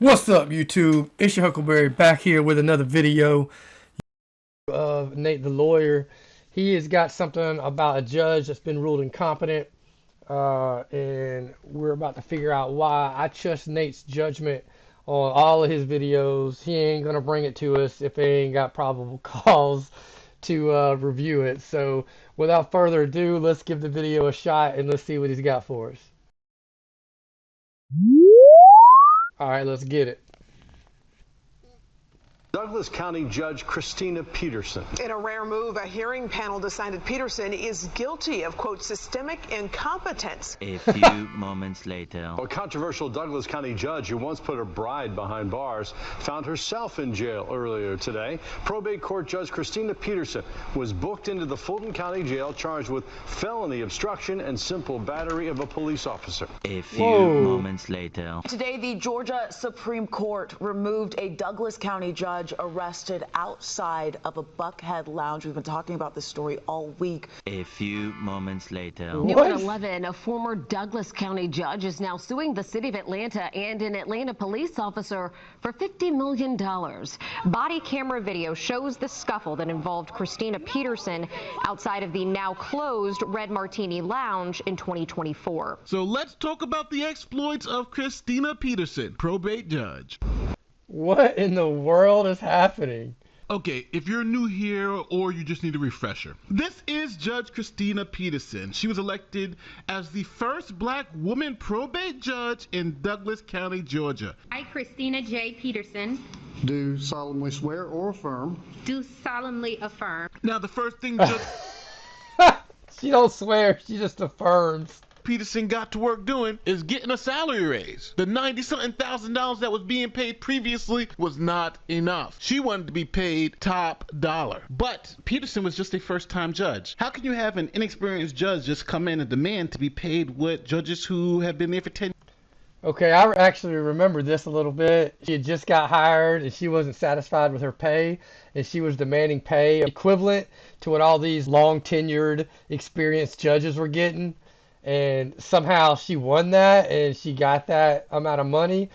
What's up, YouTube? It's your Huckleberry back here with another video of Nate the lawyer. He has got something about a judge that's been ruled incompetent, and we're about to figure out why. I trust Nate's judgment on all of his videos. He ain't gonna bring it to us if they ain't got probable cause to review it. So without further ado, let's give the video a shot and let's see what he's got for us. All right, let's get it. Douglas County Judge Christina Peterson. In a rare move, a hearing panel decided Peterson is guilty of, quote, systemic incompetence. A few moments later. A controversial Douglas County judge who once put her bride behind bars found herself in jail earlier today. Probate court judge Christina Peterson was booked into the Fulton County Jail charged with felony obstruction and simple battery of a police officer. A few moments later. Today, the Georgia Supreme Court removed a Douglas County judge arrested outside of a Buckhead lounge. We've been talking about this story all week. A few moments later. New at 11, a former Douglas County judge is now suing the city of Atlanta and an Atlanta police officer for $50 million. Body camera video shows the scuffle that involved Christina Peterson outside of the now closed Red Martini Lounge in 2024. So let's talk about the exploits of Christina Peterson, probate judge. What in the world is happening? Okay, if you're new here or you just need a refresher, this is Judge Christina Peterson. She was elected as the first black woman probate judge in Douglas County, Georgia. I, Christina J. Peterson, do solemnly swear or affirm. do solemnly affirm. Now, the first thing Judge She don't swear, she just affirms. Peterson got to work doing is getting a salary raise. The $90-something thousand that was being paid previously was not enough. She wanted to be paid top dollar. But Peterson was just a first-time judge. How can you have an inexperienced judge just come in and demand to be paid what judges who have been there for 10 years? Okay, I actually remember this a little bit. She had just got hired and she wasn't satisfied with her pay, and she was demanding pay equivalent to what all these long-tenured, experienced judges were getting. And somehow she won that and she got that amount of money.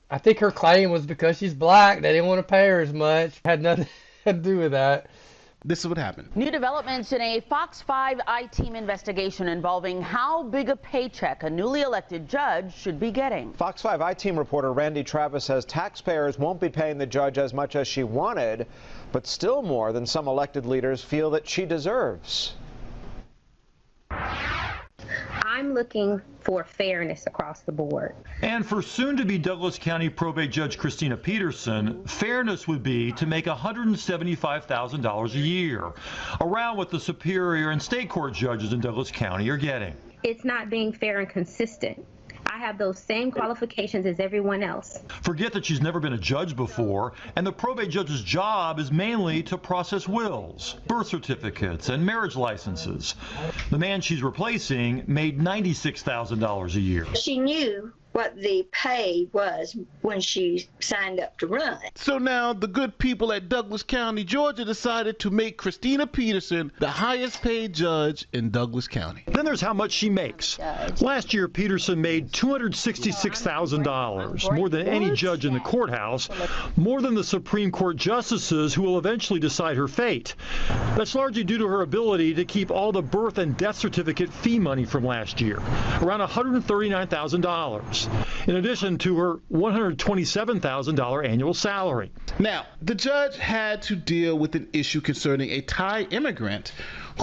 I think her claim was because she's black, they didn't want to pay her as much. Had nothing to do with that. This is what happened. New developments in a Fox 5 I-Team investigation involving how big a paycheck a newly elected judge should be getting. Fox 5 I-Team reporter Randy Travis says taxpayers won't be paying the judge as much as she wanted, but still more than some elected leaders feel that she deserves. I'm looking for fairness across the board. And for soon-to-be Douglas County probate judge Christina Peterson, fairness would be to make $175,000 a year, around what the superior and state court judges in Douglas County are getting. It's not being fair and consistent. I have those same qualifications as everyone else. Forget that she's never been a judge before, and the probate judge's job is mainly to process wills, birth certificates, and marriage licenses. The man she's replacing made $96,000 a year. She knew what the pay was when she signed up to run. So now the good people at Douglas County, Georgia decided to make Christina Peterson the highest paid judge in Douglas County. Then there's how much she makes. Last year, Peterson made $266,000, more than any judge in the courthouse, more than the Supreme Court justices who will eventually decide her fate. That's largely due to her ability to keep all the birth and death certificate fee money from last year, around $139,000. In addition to her $127,000 annual salary. Now, the judge had to deal with an issue concerning a Thai immigrant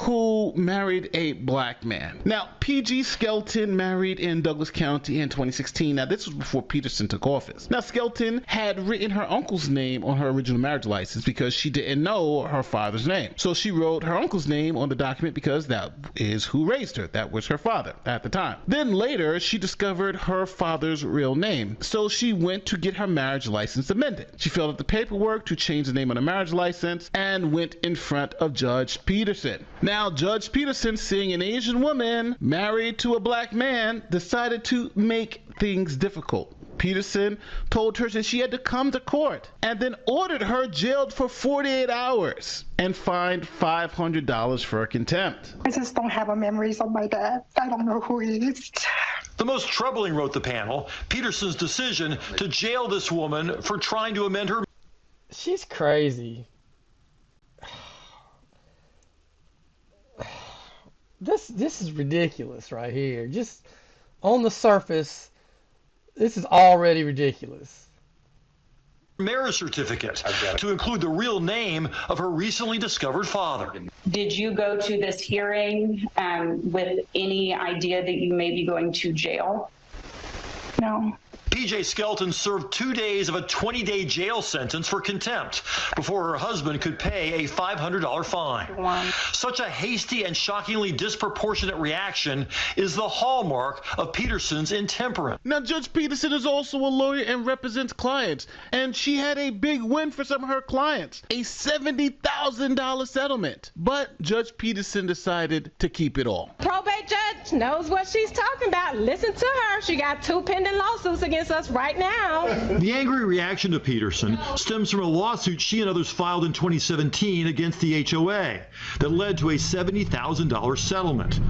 who married a black man. Now, P.G. Skelton married in Douglas County in 2016. Now, this was before Peterson took office. Now, Skelton had written her uncle's name on her original marriage license because she didn't know her father's name. So she wrote her uncle's name on the document because that is who raised her. That was her father at the time. Then later, she discovered her father's real name. So she went to get her marriage license amended. She filled out the paperwork to change the name on the marriage license and went in front of Judge Peterson. Now, Judge Peterson, seeing an Asian woman married to a black man, decided to make things difficult. Peterson told her that she had to come to court and then ordered her jailed for 48 hours and fined $500 for contempt. I just don't have a memories of my dad. I don't know who he is. The most troubling, wrote the panel, Peterson's decision to jail this woman for trying to amend her. She's crazy. This is ridiculous right here. Just on the surface, this is already ridiculous. Marriage certificate to include the real name of her recently discovered father. Did you go to this hearing with any idea that you may be going to jail? No. PJ Skelton served 2 days of a 20-day jail sentence for contempt before her husband could pay a $500 fine. Wow. Such a hasty and shockingly disproportionate reaction is the hallmark of Peterson's intemperance. Now, Judge Peterson is also a lawyer and represents clients, and she had a big win for some of her clients, a $70,000 settlement. But Judge Peterson decided to keep it all. Probate judge knows what she's talking about. Listen to her. She got 2 pending lawsuits against us right now. The angry reaction to Peterson stems from a lawsuit she and others filed in 2017 against the HOA that led to a $70,000 settlement.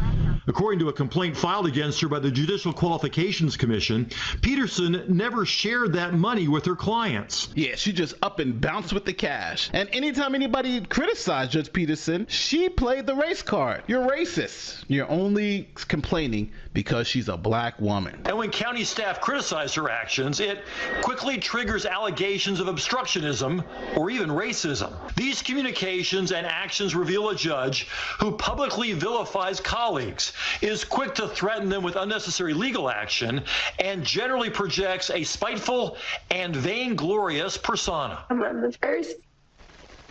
According to a complaint filed against her by the Judicial Qualifications Commission, Peterson never shared that money with her clients. Yeah, she just up and bounced with the cash. And anytime anybody criticized Judge Peterson, she played the race card. You're racist. You're only complaining because she's a black woman. And when county staff criticize her actions, it quickly triggers allegations of obstructionism or even racism. These communications and actions reveal a judge who publicly vilifies colleagues, is quick to threaten them with unnecessary legal action, and generally projects a spiteful and vainglorious persona. I'm the first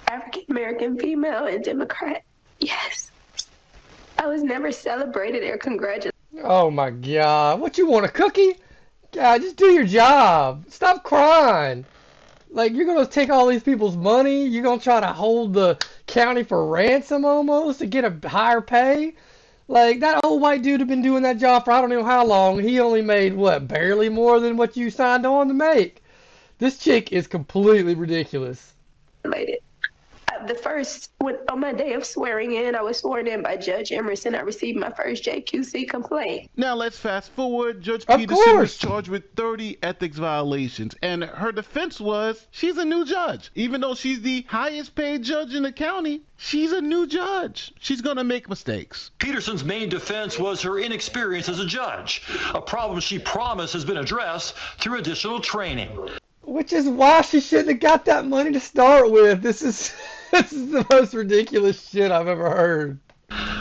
African-American female and Democrat. Yes. I was never celebrated or congratulated. Oh my God. What, you want a cookie? God, just do your job. Stop crying. Like, you're going to take all these people's money? You're going to try to hold the county for ransom almost to get a higher pay? Like, that old white dude had been doing that job for I don't know how long. He only made, what, barely more than what you signed on to make. This chick is completely ridiculous. On my day of swearing in, I was sworn in by Judge Emerson. I received my first JQC complaint. Now let's fast forward. Judge Peterson was charged with 30 ethics violations, and her defense was she's a new judge. Even though she's the highest paid judge in the county, she's a new judge. She's gonna make mistakes. Peterson's main defense was her inexperience as a judge, a problem she promised has been addressed through additional training. Which is why she shouldn't have got that money to start with. This is the most ridiculous shit I've ever heard.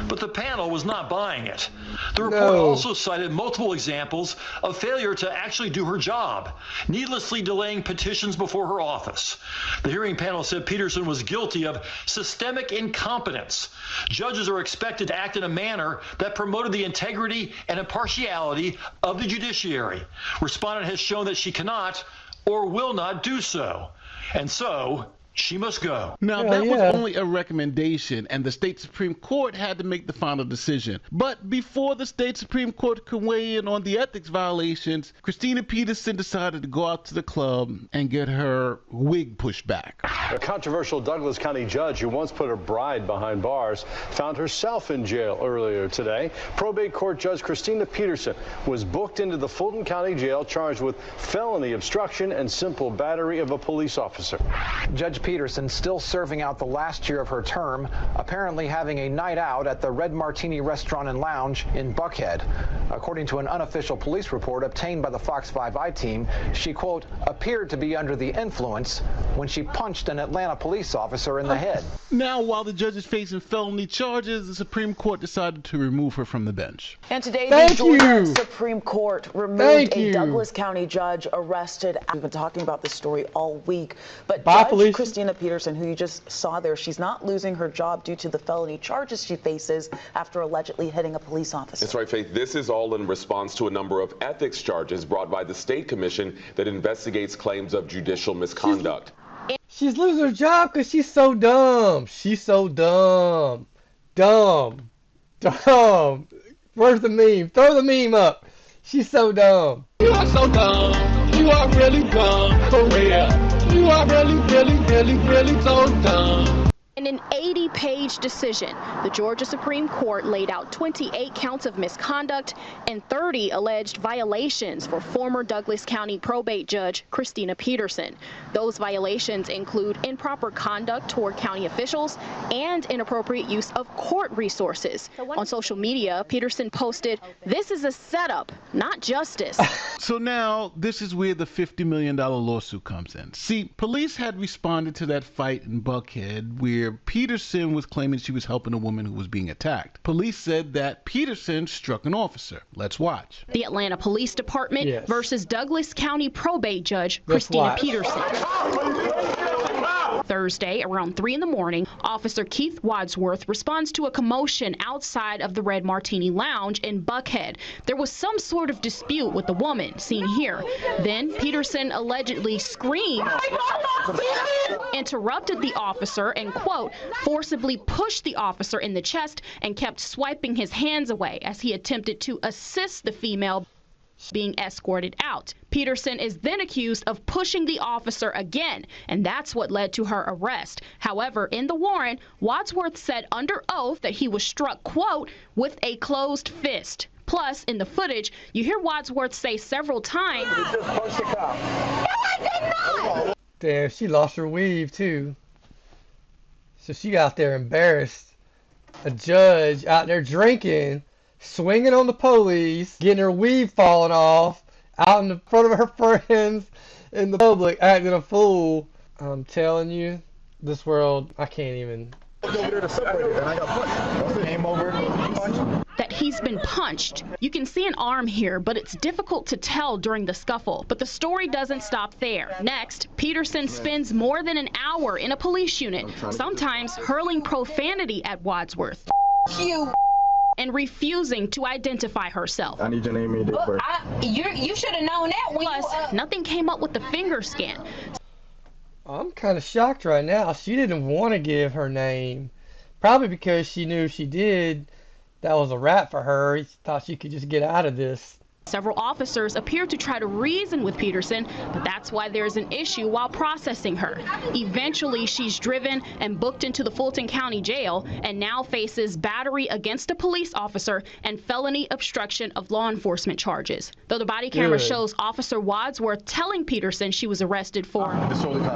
But the panel was not buying it. The report also cited multiple examples of failure to actually do her job, needlessly delaying petitions before her office. The hearing panel said Peterson was guilty of systemic incompetence. Judges are expected to act in a manner that promoted the integrity and impartiality of the judiciary. Respondent has shown that she cannot or will not do so. And so, she must go. Now, that was only a recommendation, and the state Supreme Court had to make the final decision. But before the state Supreme Court could weigh in on the ethics violations, Christina Peterson decided to go out to the club and get her wig pushed back. A controversial Douglas County judge who once put her bride behind bars found herself in jail earlier today. Probate court judge Christina Peterson was booked into the Fulton County Jail charged with felony obstruction and simple battery of a police officer. Judge Peterson still serving out the last year of her term, apparently having a night out at the Red Martini Restaurant and Lounge in Buckhead. According to an unofficial police report obtained by the Fox 5i team, she, quote, appeared to be under the influence when she punched an Atlanta police officer in the head. Now, while the judge is facing felony charges, the Supreme Court decided to remove her from the bench. And today, the Georgia Supreme Court removed a Douglas County judge arrested. We've been talking about this story all week, but Judge Christina Peterson, who you just saw there, she's not losing her job due to the felony charges she faces after allegedly hitting a police officer. That's right, Faith. This is all in response to a number of ethics charges brought by the state commission that investigates claims of judicial misconduct. She's losing her job because she's so dumb. She's so dumb. Dumb. Where's the meme? Throw the meme up. She's so dumb. You are so dumb. You are really dumb, for real. You are really so dumb. In an 80-page decision, the Georgia Supreme Court laid out 28 counts of misconduct and 30 alleged violations for former Douglas County probate judge Christina Peterson. Those violations include improper conduct toward county officials and inappropriate use of court resources. On social media, Peterson posted, "This is a setup, not justice." So now, this is where the $50 million lawsuit comes in. See, police had responded to that fight in Buckhead where Peterson was claiming she was helping a woman who was being attacked. Police said that Peterson struck an officer. Let's watch. The Atlanta Police Department versus Douglas County probate judge Let's Christina watch. Peterson. Thursday, around 3 in the morning, Officer Keith Wadsworth responds to a commotion outside of the Red Martini Lounge in Buckhead. There was some sort of dispute with the woman, seen here. Then Peterson allegedly screamed, interrupted the officer, and, quote, forcibly pushed the officer in the chest and kept swiping his hands away as he attempted to assist the female being escorted out. Peterson is then accused of pushing the officer again, and that's what led to her arrest. However, in the warrant, Wadsworth said under oath that he was struck, quote, with a closed fist. Plus, in the footage, you hear Wadsworth say several times, Damn, she lost her weave too. So she out there embarrassed. A judge out there drinking, swinging on the police, getting her weave falling off, out in the front of her friends in the public, acting a fool. I'm telling you, this world, I can't even. That he's been punched. You can see an arm here, but it's difficult to tell during the scuffle. But the story doesn't stop there. Next, Peterson spends more than an hour in a police unit, sometimes hurling profanity at Wadsworth. And refusing to identify herself. I need your name and date of birth. You should have known that. Plus, nothing came up with the finger scan. I'm kind of shocked right now. She didn't want to give her name. Probably because she knew if she did, that was a wrap for her. She thought she could just get out of this. Several officers appear to try to reason with Peterson, but that's why there's an issue while processing her. Eventually, she's driven and booked into the Fulton County Jail and now faces battery against a police officer and felony obstruction of law enforcement charges. Though the body camera shows Officer Wadsworth telling Peterson she was arrested for disorderly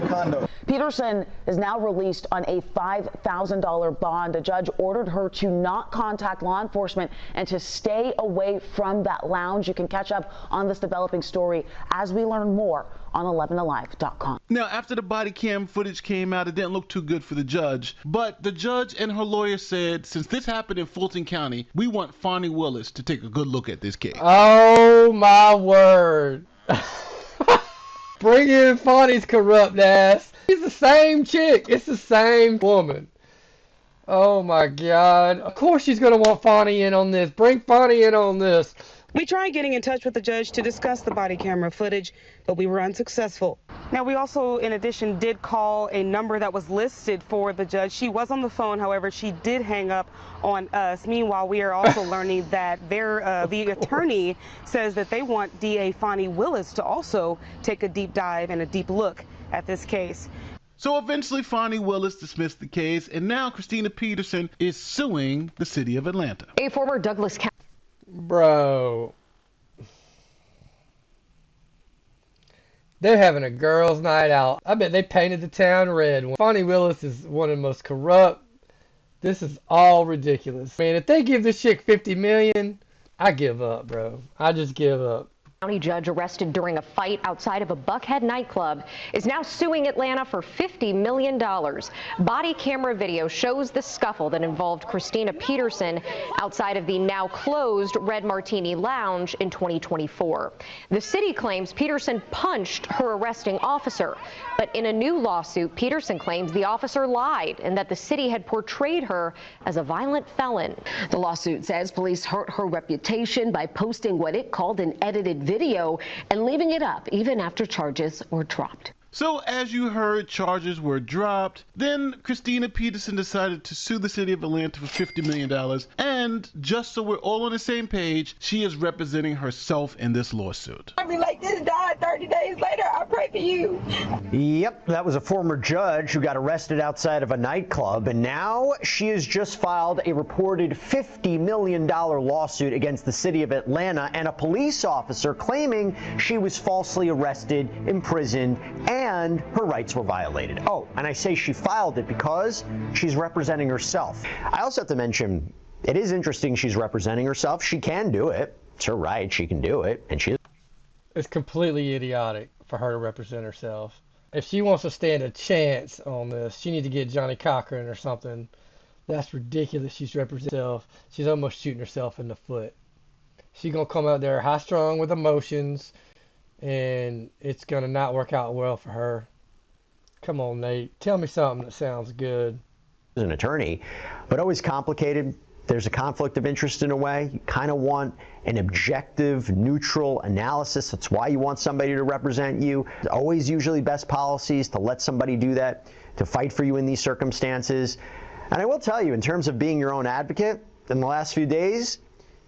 conduct. Peterson is now released on a $5,000 bond. A judge ordered her to not contact law enforcement and to stay away from that lounge. You can catch up on this developing story as we learn more on 11alive.com. Now, after the body cam footage came out, it didn't look too good for the judge. But the judge and her lawyer said, since this happened in Fulton County, we want Fonnie Willis to take a good look at this case. Oh, my word. Bring in Fonnie's corrupt ass. It's the same chick. It's the same woman. Oh, my God. Of course she's going to want Fonnie in on this. Bring Fonnie in on this. We tried getting in touch with the judge to discuss the body camera footage, but we were unsuccessful. Now, we also, in addition, did call a number that was listed for the judge. She was on the phone, however, she did hang up on us. Meanwhile, we are also learning that the attorney says that they want DA Fonnie Willis to also take a deep dive and a deep look at this case. So eventually, Fonnie Willis dismissed the case, and now Christina Peterson is suing the city of Atlanta. A former Douglas County. Bro. They're having a girls' night out. I bet they painted the town red. Fonnie Willis is one of the most corrupt. This is all ridiculous. Man, if they give this chick $50 million, I give up, bro. I just give up. County judge arrested during a fight outside of a Buckhead nightclub is now suing Atlanta for $50 million. Body camera video shows the scuffle that involved Christina Peterson outside of the now closed Red Martini Lounge in 2024. The city claims Peterson punched her arresting officer, but in a new lawsuit, Peterson claims the officer lied and that the city had portrayed her as a violent felon. The lawsuit says police hurt her reputation by posting what it called an edited video and leaving it up even after charges were dropped. So as you heard, charges were dropped. Then Christina Peterson decided to sue the city of Atlanta for $50 million. And And just so we're all on the same page, she is representing herself in this lawsuit. I mean, like, this died 30 days later. I pray for you. Yep, that was a former judge who got arrested outside of a nightclub, and now she has just filed a reported $50 million lawsuit against the city of Atlanta and a police officer claiming she was falsely arrested, imprisoned, and her rights were violated. Oh, and I say she filed it because she's representing herself. I also have to mention, it is interesting she's representing herself. She can do it. It's her right. She can do it. And it's completely idiotic for her to represent herself. If she wants to stand a chance on this, she needs to get Johnny Cochran or something. That's ridiculous. She's representing herself. She's almost shooting herself in the foot. She's going to come out there high-strung with emotions, and it's going to not work out well for her. Come on, Nate. Tell me something that sounds good. As an attorney, but always complicated. There's a conflict of interest in a way. You kind of want an objective, neutral analysis. That's why you want somebody to represent you. It's always usually best policies to let somebody do that, to fight for you in these circumstances. And I will tell you, in terms of being your own advocate, in the last few days,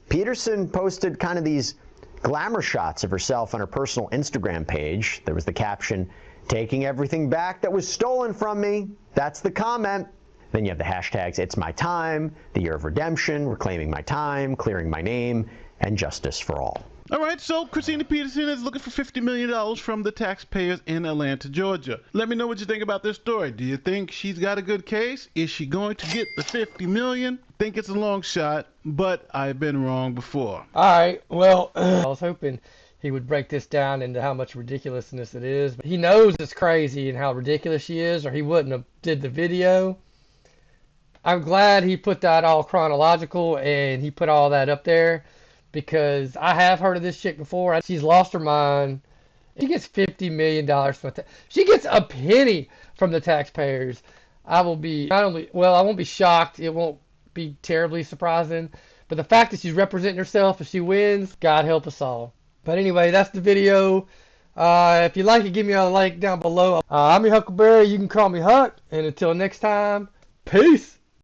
Peterson posted kind of these glamour shots of herself on her personal Instagram page. There was the caption, "Taking everything back that was stolen from me." That's the comment. Then you have the hashtags, "It's my time," "The year of redemption," "Reclaiming my time," "Clearing my name," and "Justice for all." All right, so Christina Peterson is looking for $50 million from the taxpayers in Atlanta, Georgia. Let me know what you think about this story. Do you think she's got a good case? Is she going to get the $50 million? Think it's a long shot, but I've been wrong before. All right, well, I was hoping he would break this down into how much ridiculousness it is. But he knows it's crazy and how ridiculous she is, or he wouldn't have did the video. I'm glad he put that all chronological and he put all that up there, because I have heard of this chick before. She's lost her mind. She gets $50 million from she gets a penny from the taxpayers. I will be I won't be shocked. It won't be terribly surprising. But the fact that she's representing herself, if she wins, God help us all. But anyway, that's the video. If you like it, give me a like down below. I'm your Huckleberry. You can call me Huck. And until next time, peace.